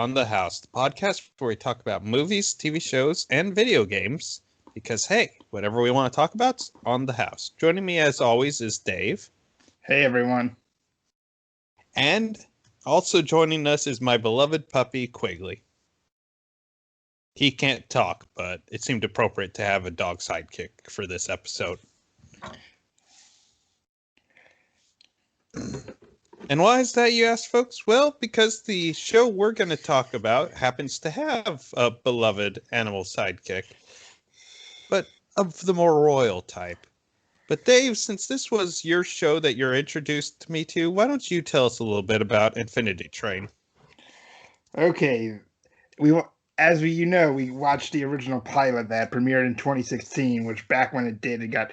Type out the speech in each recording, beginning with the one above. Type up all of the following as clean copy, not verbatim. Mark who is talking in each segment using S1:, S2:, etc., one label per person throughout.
S1: On the House, the podcast where we talk about movies, TV shows, and video games. Because, hey, whatever we want to talk about's on the house. Joining me, as always, is Dave.
S2: Hey, everyone.
S1: And also joining us is my beloved puppy, Quigley. He can't talk, but it seemed appropriate to have a dog sidekick for this episode. And why is that, you ask, folks? Well, because the show we're going to talk about happens to have a beloved animal sidekick, but of the more royal type. But Dave, since this was your show that you're introduced me to, why don't you tell us a little bit about Infinity Train?
S2: Okay, we watched the original pilot that premiered in 2016, which back when it did, it got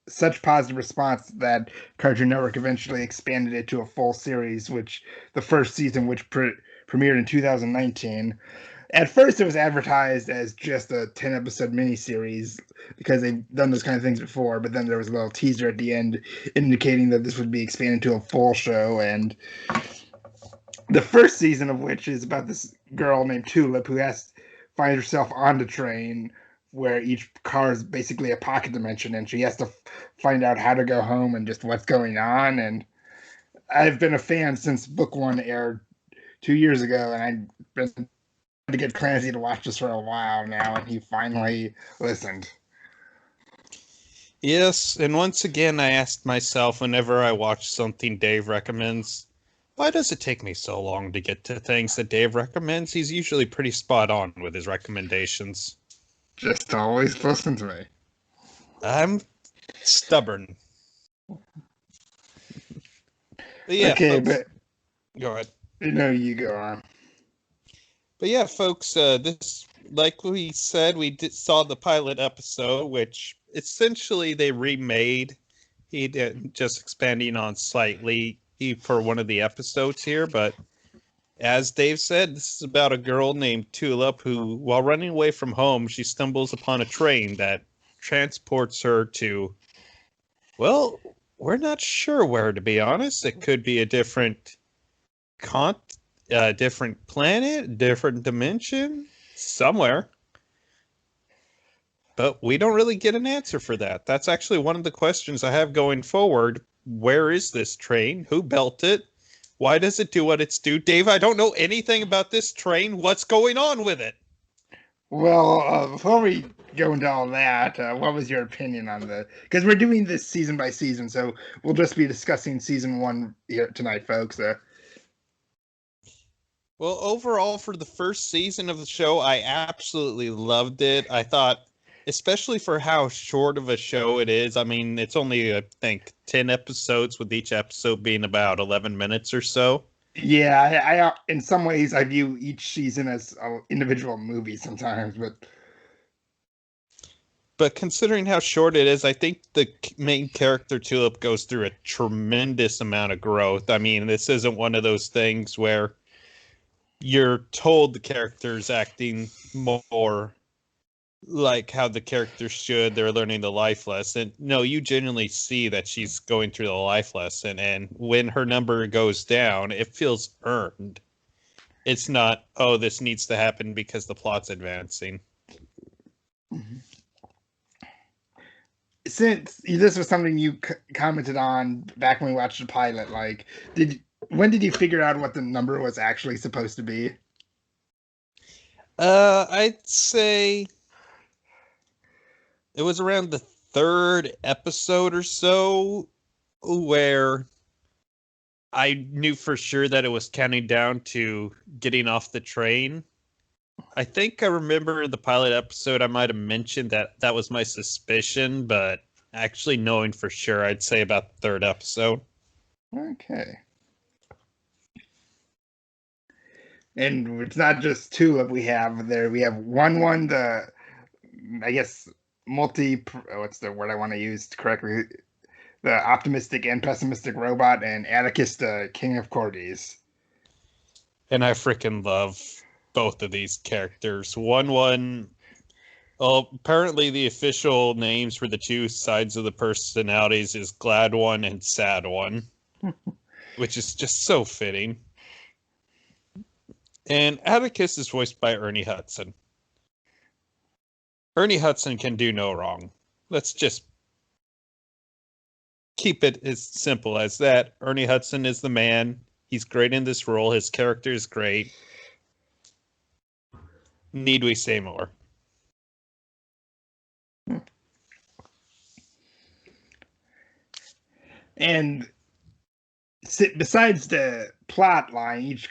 S2: such positive response that Cartoon Network eventually expanded it to a full series, which the first season, which premiered in 2019. At first, it was advertised as just a 10-episode miniseries because they've done those kind of things before, but then there was a little teaser at the end indicating that this would be expanded to a full show, and the first season of which is about this girl named Tulip who finds herself on the train where each car is basically a pocket dimension, and she has to find out how to go home and just what's going on. And I've been a fan since book one aired 2 years ago, and I've been trying to get Clancy to watch this for a while now, and he finally listened.
S1: Yes, and once again I asked myself whenever I watch something Dave recommends, why does it take me so long to get to things that Dave recommends? He's usually pretty spot on with his recommendations.
S2: Just always listen to me.
S1: I'm stubborn. But yeah,
S2: okay,
S1: folks,
S2: but
S1: go ahead.
S2: You go on.
S1: But yeah, folks, this, like we said, saw the pilot episode, which essentially they remade. He did just expanding on slightly for one of the episodes here, but as Dave said, this is about a girl named Tulip who, while running away from home, she stumbles upon a train that transports her to, well, we're not sure where, to be honest. It could be a different different planet, different dimension, somewhere. But we don't really get an answer for that. That's actually one of the questions I have going forward. Where is this train? Who built it? Why does it do what it's do? Dave, I don't know anything about this train. What's going on with it?
S2: Well, before we go into all that, what was your opinion on because we're doing this season by season, so we'll just be discussing season one here tonight, folks.
S1: Well, overall, for the first season of the show, I absolutely loved it. I thought, especially for how short of a show it is. I mean, it's only, I think, 10 episodes, with each episode being about 11 minutes or so.
S2: Yeah, I in some ways, I view each season as an individual movie sometimes,
S1: But considering how short it is, I think the main character, Tulip, goes through a tremendous amount of growth. I mean, this isn't one of those things where you're told the character's acting more like how the character should. They're learning the life lesson. No, you genuinely see that she's going through the life lesson, and when her number goes down, it feels earned. It's not, oh, this needs to happen because the plot's advancing.
S2: Since this was something you commented on back when we watched the pilot, like, when did you figure out what the number was actually supposed to be?
S1: I'd say it was around the third episode or so where I knew for sure that it was counting down to getting off the train. I think I remember the pilot episode I might have mentioned that was my suspicion, but actually knowing for sure, I'd say about the third episode.
S2: Okay. And it's not just Tulip we have there. We have one, the, I guess, what's the word I want to use correctly? The optimistic and pessimistic robot, and Atticus, the king of corgis.
S1: And I freaking love both of these characters. Well, apparently the official names for the two sides of the personalities is Glad One and Sad One, which is just so fitting. And Atticus is voiced by Ernie Hudson. Ernie Hudson can do no wrong. Let's just keep it as simple as that. Ernie Hudson is the man. He's great in this role. His character is great. Need we say more?
S2: And besides the plot line, each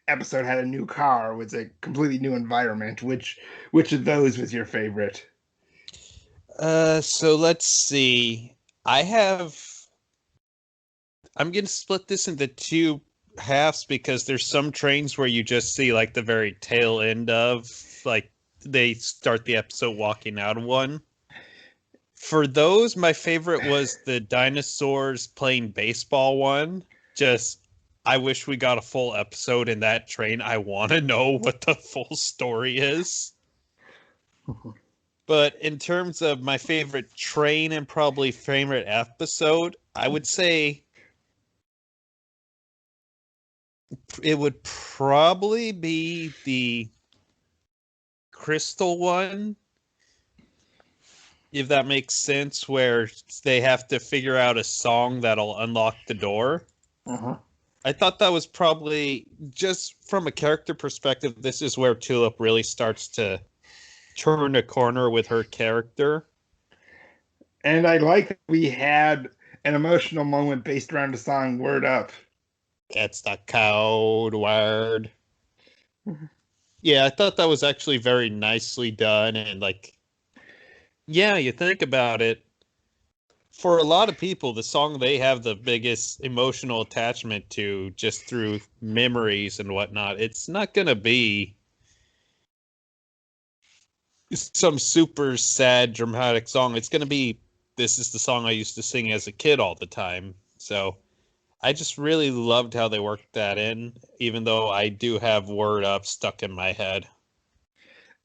S2: episode had a new car with a completely new environment. Which of those was your favorite?
S1: So let's see. I'm gonna split this into two halves because there's some trains where you just see like the very tail end of, like, they start the episode walking out of one. For those, my favorite was the dinosaurs playing baseball one. Just, I wish we got a full episode in that train. I want to know what the full story is. But in terms of my favorite train and probably favorite episode, I would say it would probably be the Crystal one, if that makes sense, where they have to figure out a song that'll unlock the door.
S2: Uh-huh.
S1: I thought that was probably, just from a character perspective, this is where Tulip really starts to turn a corner with her character.
S2: And I like that we had an emotional moment based around the song Word Up.
S1: That's the code word. Yeah, I thought that was actually very nicely done. And, like, yeah, you think about it, for a lot of people, the song they have the biggest emotional attachment to, just through memories and whatnot, it's not going to be some super sad, dramatic song. It's going to be, this is the song I used to sing as a kid all the time. So I just really loved how they worked that in, even though I do have Word Up stuck in my head.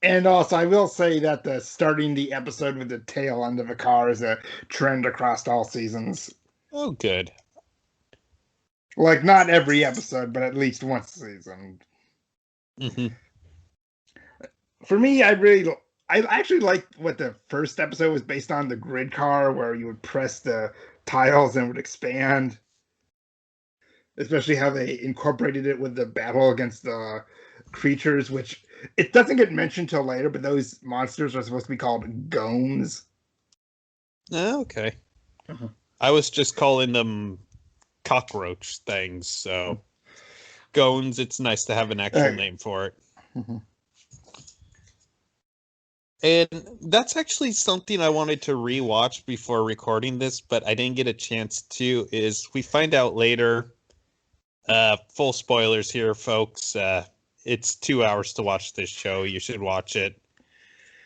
S2: And also, I will say that the starting the episode with the tail end of a car is a trend across all seasons.
S1: Oh, good.
S2: Like, not every episode, but at least once a season.
S1: Mm-hmm.
S2: For me, I actually liked what the first episode was based on, the grid car, where you would press the tiles and it would expand. Especially how they incorporated it with the battle against the creatures, which it doesn't get mentioned till later, but those monsters are supposed to be called gones.
S1: Oh, okay.
S2: Uh-huh.
S1: I was just calling them cockroach things, so gones, it's nice to have an actual name for it.
S2: Mm-hmm.
S1: And that's actually something I wanted to rewatch before recording this, but I didn't get a chance to, is we find out later, full spoilers here, folks, it's 2 hours to watch this show. You should watch it.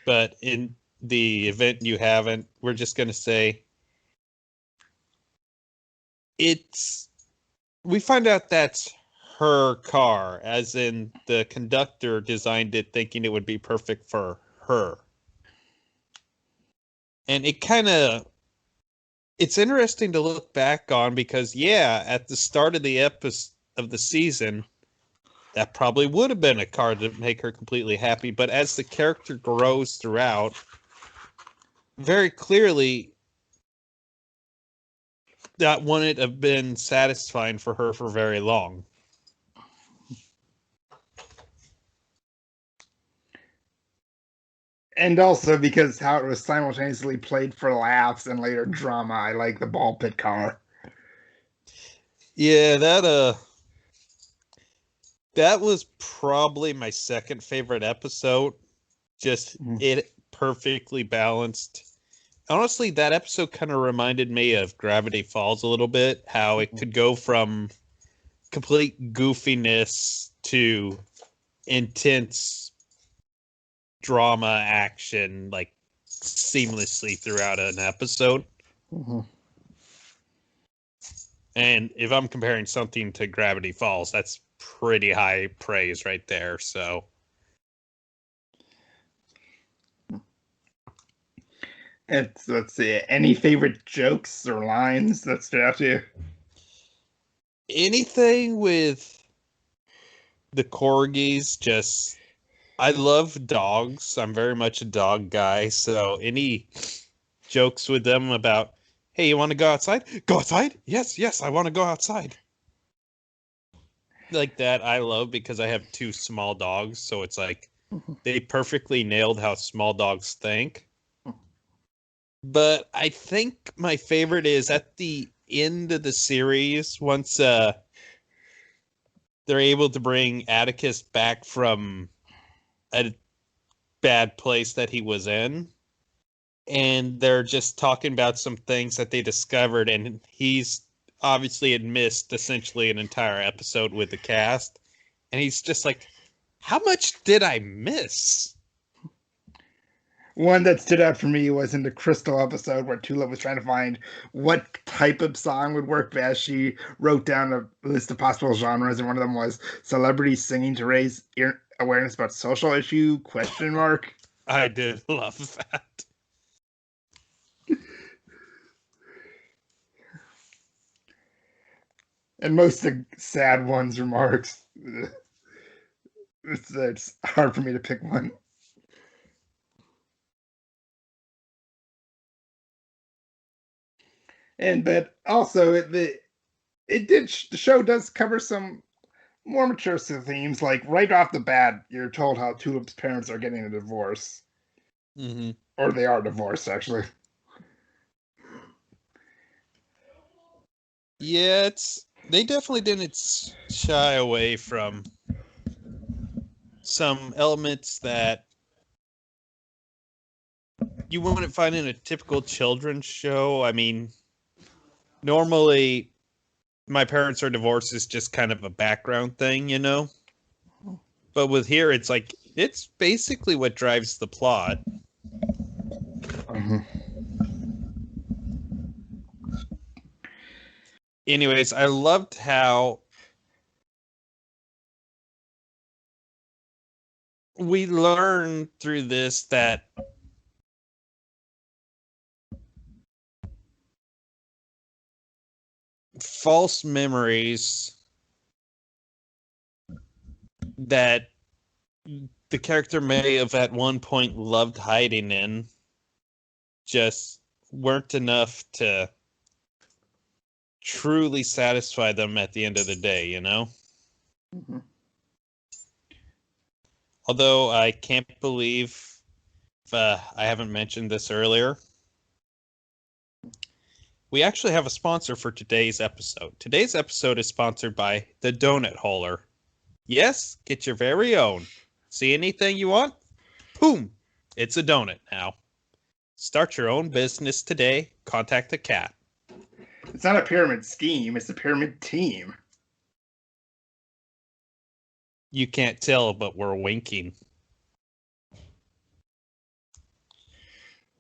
S1: But in the event you haven't, we're just going to say we find out that's her car, as in the conductor designed it thinking it would be perfect for her. And it's interesting to look back on because, yeah, at the start of the episode of the season, that probably would have been a car to make her completely happy. But as the character grows throughout, very clearly, that wouldn't have been satisfying for her for very long.
S2: And also because how it was simultaneously played for laughs and later drama, I like the ball pit car.
S1: Yeah, that was probably my second favorite episode. Just it perfectly balanced. Honestly, that episode kind of reminded me of Gravity Falls a little bit, how it could go from complete goofiness to intense drama action, like, seamlessly throughout an episode.
S2: Mm-hmm.
S1: And if I'm comparing something to Gravity Falls, that's pretty high praise right there. So
S2: Let's see, any favorite jokes or lines that stood out to you?
S1: anything with The corgis just, I love dogs. I'm very much a dog guy. So any jokes with them about, hey, you want to go outside? Go outside? Yes, yes, I want to go outside. Like that, I love because I have two small dogs. So it's like they perfectly nailed how small dogs think. But I think my favorite is at the end of the series, once they're able to bring Atticus back from a bad place that he was in. And they're just talking about some things that they discovered. And he's obviously had missed essentially an entire episode with the cast. And he's just like, how much did I miss?
S2: One that stood out for me was in the Crystal episode where Tulip was trying to find what type of song would work best. She wrote down a list of possible genres, and one of them was celebrities singing to raise awareness about social issue, question mark.
S1: I did love that.
S2: And most of the sad ones remarks. It's hard for me to pick one. And but also the show does cover some more mature themes. Like right off the bat, you're told how Tulip's parents are getting a divorce,
S1: Mm-hmm.
S2: or they are divorced actually.
S1: Yeah, they definitely didn't shy away from some elements that you wouldn't find in a typical children's show. I mean, normally my parents are divorced is just kind of a background thing, you know? But with here, it's like, it's basically what drives the plot.
S2: Mm-hmm.
S1: Anyways, I loved how we learned through this that false memories that the character may have at one point loved hiding in just weren't enough to truly satisfy them at the end of the day, you know?
S2: Mm-hmm.
S1: Although I can't believe I haven't mentioned this earlier. We actually have a sponsor for today's episode. Today's episode is sponsored by the Donut Holer. Yes, get your very own. See anything you want? Boom! It's a donut now. Start your own business today. Contact the cat.
S2: It's not a pyramid scheme, it's a pyramid team.
S1: You can't tell, but we're winking.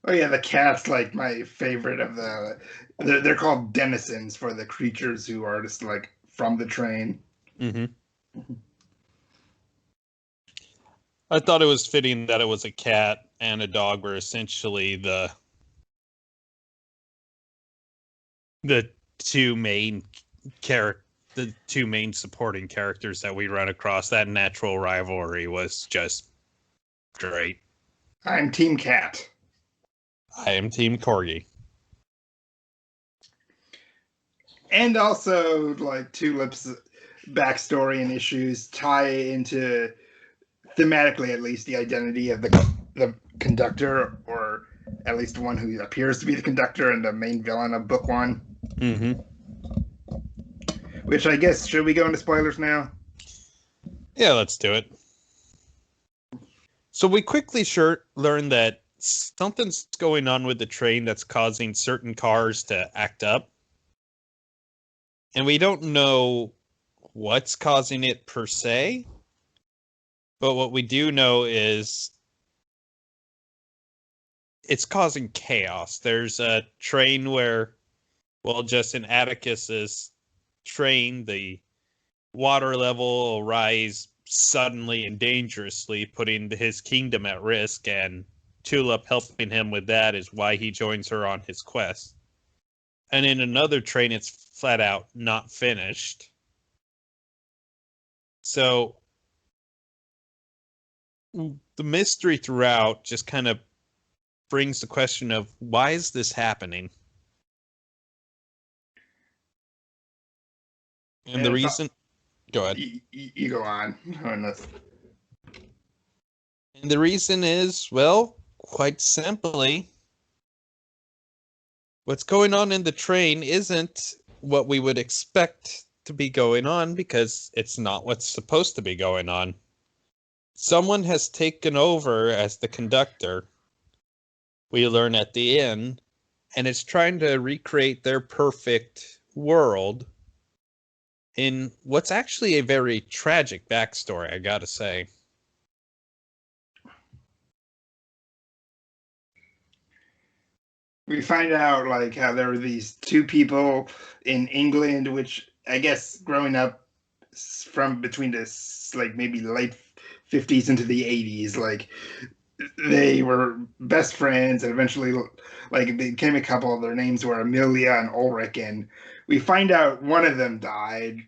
S2: Oh yeah, the cat's like my favorite of the. They're called denizens for the creatures who are just like from the train.
S1: Mm-hmm. I thought it was fitting that it was a cat and a dog were essentially the two main the two main supporting characters that we run across. That natural rivalry was just great.
S2: I'm Team Cat.
S1: I am Team Corgi.
S2: And also, like Tulip's backstory and issues tie into, thematically at least, the identity of the conductor, or at least one who appears to be the conductor and the main villain of book one.
S1: Mm-hmm.
S2: Which I guess, should we go into spoilers now?
S1: Yeah, let's do it. So we quickly learn that something's going on with the train that's causing certain cars to act up. And we don't know what's causing it per se. But what we do know is it's causing chaos. There's a train where, well, just in Atticus's train, the water level will rise suddenly and dangerously, putting his kingdom at risk, and Tulip helping him with that is why he joins her on his quest. And in another train, it's flat out not finished. So the mystery throughout just kind of brings the question of why is this happening? And the reason, go ahead.
S2: You go on.
S1: And the reason is, well, quite simply, what's going on in the train isn't what we would expect to be going on because it's not what's supposed to be going on. Someone has taken over as the conductor, we learn at the end, and it's trying to recreate their perfect world in what's actually a very tragic backstory, I gotta say.
S2: We find out like how there were these two people in England, which I guess growing up from between this like maybe late 50s into the 80s, like they were best friends and eventually like they became a couple. Their names were Amelia and Ulrich, and we find out one of them died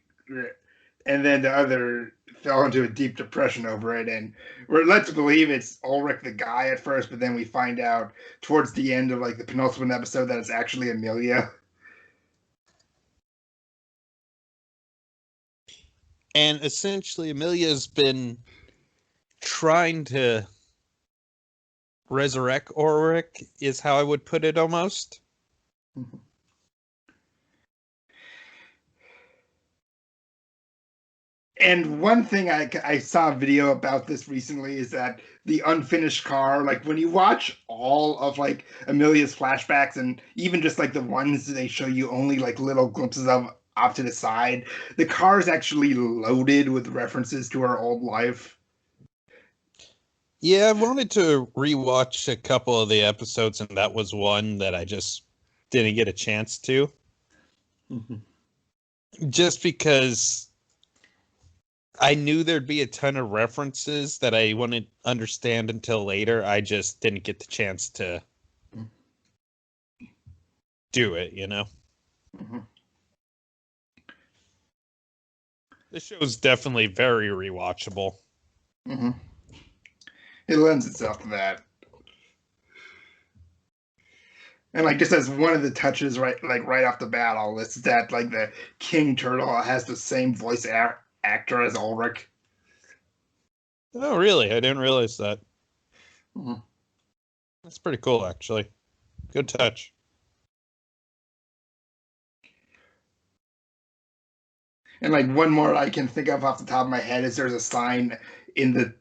S2: and then the other fell into a deep depression over it, and we're led to believe it's Ulrich the guy at first, but then we find out towards the end of like the penultimate episode that it's actually Amelia.
S1: And essentially Amelia's been trying to resurrect Ulrich is how I would put it almost.
S2: Mm-hmm. And one thing I saw a video about this recently is that the unfinished car, like when you watch all of like Amelia's flashbacks and even just like the ones they show you only like little glimpses of off to the side, the car is actually loaded with references to her old life.
S1: Yeah, I wanted to rewatch a couple of the episodes, and that was one that I just didn't get a chance to. Mm-hmm. Just because I knew there'd be a ton of references that I wouldn't understand until later. I just didn't get the chance to do it, you know? Mm-hmm. This show is definitely very rewatchable.
S2: Mm-hmm. It lends itself to that. And like just as one of the touches, right off the bat, I'll list that like the King Turtle has the same voice actor as Ulrich.
S1: Oh, really? I didn't realize that.
S2: Mm-hmm.
S1: That's pretty cool, actually. Good touch.
S2: And like one more I can think of off the top of my head is there's a sign in the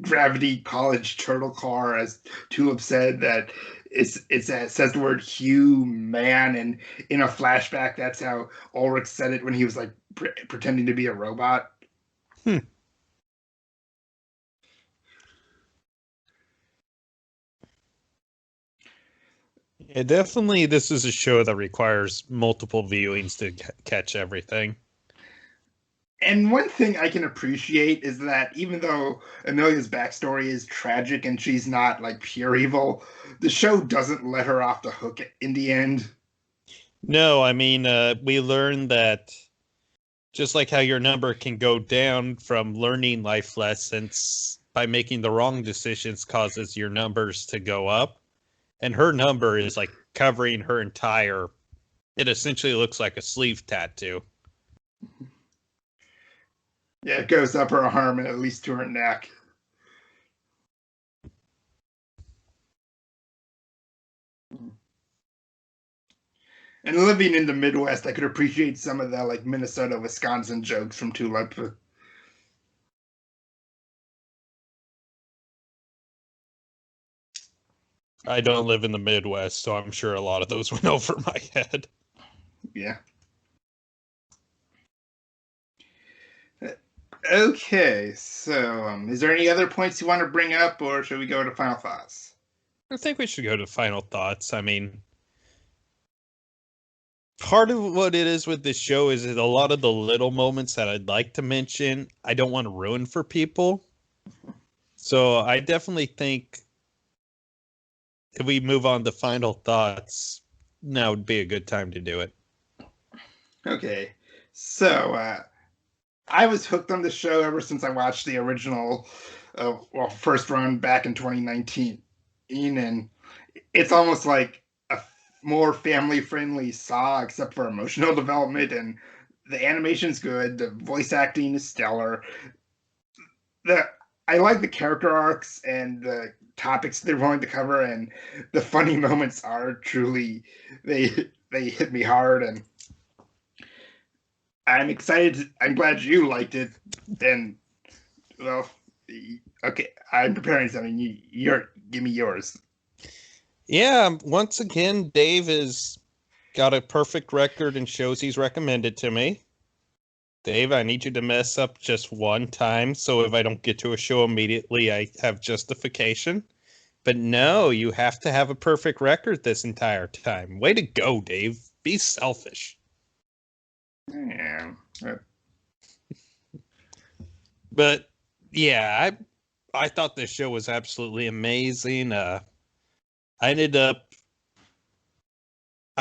S2: Gravity College turtle car, as Tulip said, that it says the word human, and in a flashback, that's how Ulrich said it when he was like pretending to be a robot.
S1: Yeah, definitely this is a show that requires multiple viewings to catch everything.
S2: And one thing I can appreciate is that even though Amelia's backstory is tragic and she's not like pure evil, the show doesn't let her off the hook in the end.
S1: No, I mean, we learned that just like how your number can go down from learning life lessons by making the wrong decisions causes your numbers to go up. And her number is like covering her entire, it essentially looks like a sleeve tattoo.
S2: Yeah, it goes up her arm and at least to her neck. And living in the Midwest, I could appreciate some of the like Minnesota, Wisconsin jokes from Tulip.
S1: I don't live in the Midwest, so I'm sure a lot of those went over my head.
S2: Yeah. Okay, so is there any other points you want to bring up, or should we go to final thoughts?
S1: I think we should go to final thoughts. I mean, part of what it is with this show is that a lot of the little moments that I'd like to mention, I don't want to ruin for people. So I definitely think if we move on to final thoughts, now would be a good time to do it.
S2: Okay, so I was hooked on the show ever since I watched the original first run back in 2019, and it's almost like a more family-friendly Saw, except for emotional development, and the animation's good. The voice acting is stellar. I like the character arcs and the topics they're willing to cover, and the funny moments are truly they hit me hard, and I'm excited. I'm glad you liked it, and well, okay, I'm preparing something. You're give me yours.
S1: Yeah, once again, Dave has got a perfect record and shows he's recommended to me. Dave, I need you to mess up just one time, so if I don't get to a show immediately, I have justification. But no, you have to have a perfect record this entire time. Way to go, Dave. Be selfish.
S2: Yeah.
S1: But yeah, I thought this show was absolutely amazing. I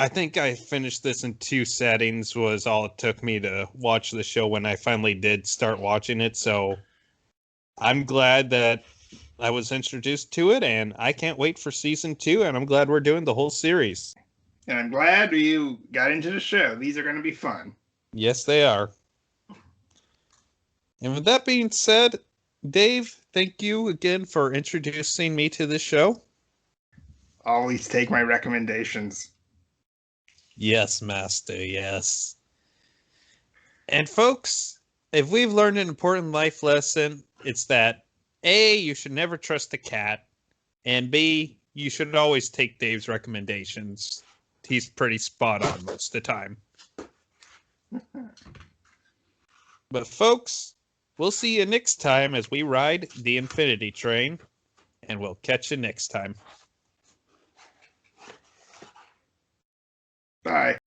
S1: think I finished this in 2 settings was all it took me to watch the show when I finally did start watching it. So I'm glad that I was introduced to it, and I can't wait for season 2, and I'm glad we're doing the whole series.
S2: And I'm glad you got into the show. These are going to be fun.
S1: Yes, they are. And with that being said, Dave, thank you again for introducing me to this show.
S2: Always take my recommendations.
S1: Yes, Master, yes. And folks, if we've learned an important life lesson, it's that A, you should never trust a cat, and B, you should always take Dave's recommendations. He's pretty spot on most of the time. But folks, we'll see you next time as we ride the Infinity Train, and we'll catch you next time.
S2: Bye.